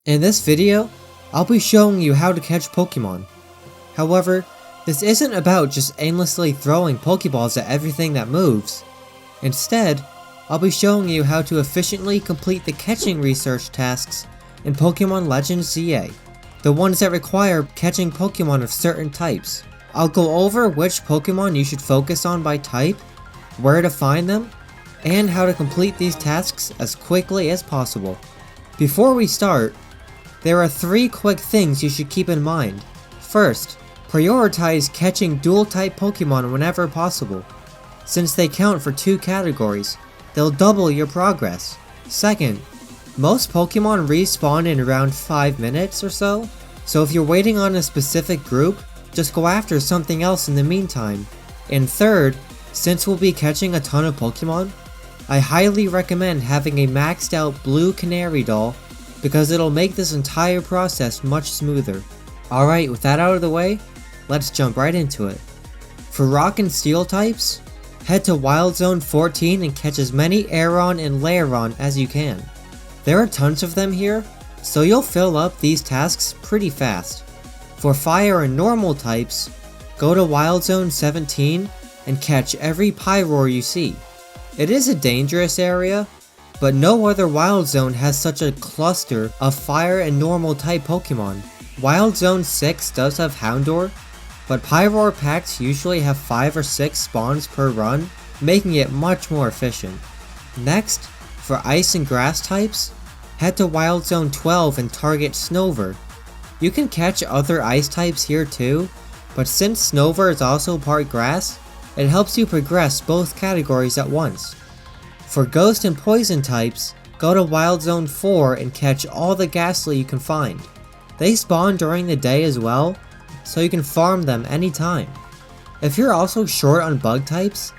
In this video, I'll be showing you how to catch Pokemon. However, this isn't about just aimlessly throwing Pokeballs at everything that moves. Instead, I'll be showing you how to efficiently complete the catching research tasks in Pokemon Legends ZA, the ones that require catching Pokemon of certain types. I'll go over which Pokemon you should focus on by type, where to find them, and how to complete these tasks as quickly as possible. Before we start, there are 3 quick things you should keep in mind. First, prioritize catching dual-type Pokemon whenever possible. Since they count for 2 categories, they'll double your progress. Second, most Pokemon respawn in around 5 minutes or so if you're waiting on a specific group, just go after something else in the meantime. And third, since we'll be catching a ton of Pokemon, I highly recommend having a maxed out blue canary doll because it'll make this entire process much smoother. Alright, with that out of the way, let's jump right into it. For Rock and Steel types, head to Wild Zone 14 and catch as many Aeron and Lairon as you can. There are tons of them here, so you'll fill up these tasks pretty fast. For Fire and Normal types, go to Wild Zone 17 and catch every Pyroar you see. It is a dangerous area, but no other Wild Zone has such a cluster of Fire and Normal type Pokemon. Wild Zone 6 does have Houndour, but Pyroar packs usually have 5 or 6 spawns per run, making it much more efficient. Next, for Ice and Grass types, head to Wild Zone 12 and target Snover. You can catch other Ice types here too, but since Snover is also part Grass, it helps you progress both categories at once. For Ghost and Poison types, go to Wild Zone 4 and catch all the Ghastly you can find. They spawn during the day as well, so you can farm them anytime. If you're also short on Bug types,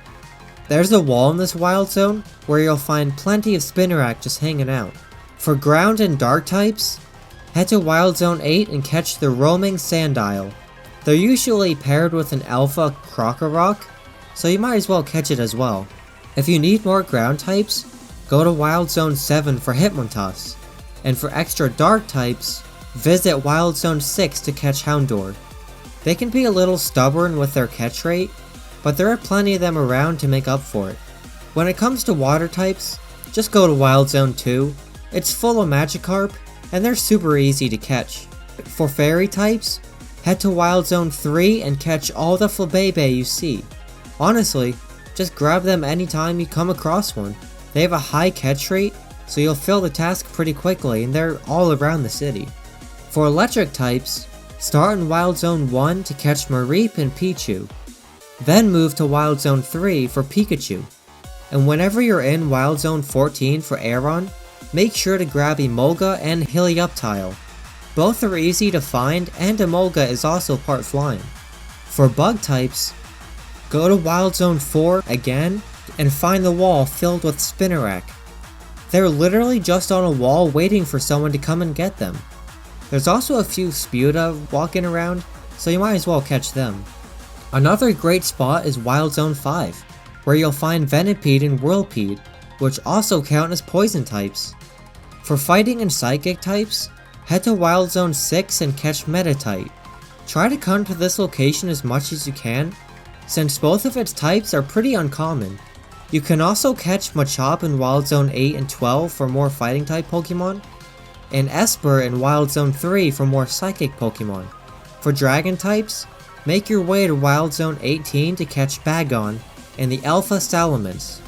there's a wall in this Wild Zone where you'll find plenty of Spinarak just hanging out. For Ground and Dark types, head to Wild Zone 8 and catch the Roaming Sandile. They're usually paired with an Alpha Krokorok, so you might as well catch it as well. If you need more ground types, go to Wild Zone 7 for Hitmontop, and for extra dark types, visit Wild Zone 6 to catch Houndour. They can be a little stubborn with their catch rate, but there are plenty of them around to make up for it. When it comes to water types, just go to Wild Zone 2, it's full of Magikarp, and they're super easy to catch. For fairy types, head to Wild Zone 3 and catch all the Flabébé you see. Honestly, just grab them anytime you come across one. They have a high catch rate, so you'll fill the task pretty quickly and they're all around the city. For electric types, start in Wild Zone 1 to catch Mareep and Pichu. Then move to Wild Zone 3 for Pikachu. And whenever you're in Wild Zone 14 for Aeron, make sure to grab Emolga and Helioptile. Both are easy to find and Emolga is also part flying. For bug types, go to Wild Zone 4 again and find the wall filled with Spinarak. They're literally just on a wall waiting for someone to come and get them. There's also a few Spuda walking around, so you might as well catch them. Another great spot is Wild Zone 5, where you'll find Venipede and Whirlpede, which also count as poison types. For fighting and psychic types, head to Wild Zone 6 and catch Meditite. Try to come to this location as much as you can, since both of its types are pretty uncommon. You can also catch Machop in Wild Zone 8 and 12 for more fighting type Pokemon, and Esper in Wild Zone 3 for more psychic Pokemon. For dragon types, make your way to Wild Zone 18 to catch Bagon and the Alpha Salamence.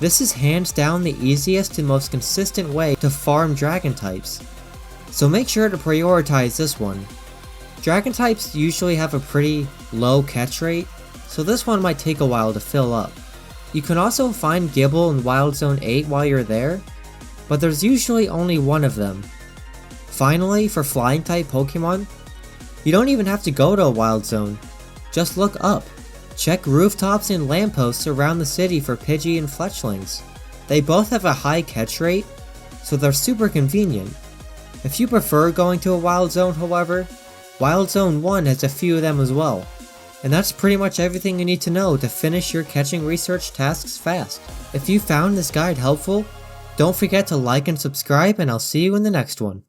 This is hands down the easiest and most consistent way to farm dragon types, so make sure to prioritize this one. Dragon types usually have a pretty low catch rate, so this one might take a while to fill up. You can also find Gible in Wild Zone 8 while you're there, but there's usually only one of them. Finally, for flying type Pokemon, you don't even have to go to a Wild Zone, just look up. Check rooftops and lampposts around the city for Pidgey and Fletchlings. They both have a high catch rate, so they're super convenient. If you prefer going to a Wild Zone, however, Wild Zone 1 has a few of them as well. And that's pretty much everything you need to know to finish your catching research tasks fast. If you found this guide helpful, don't forget to like and subscribe, and I'll see you in the next one.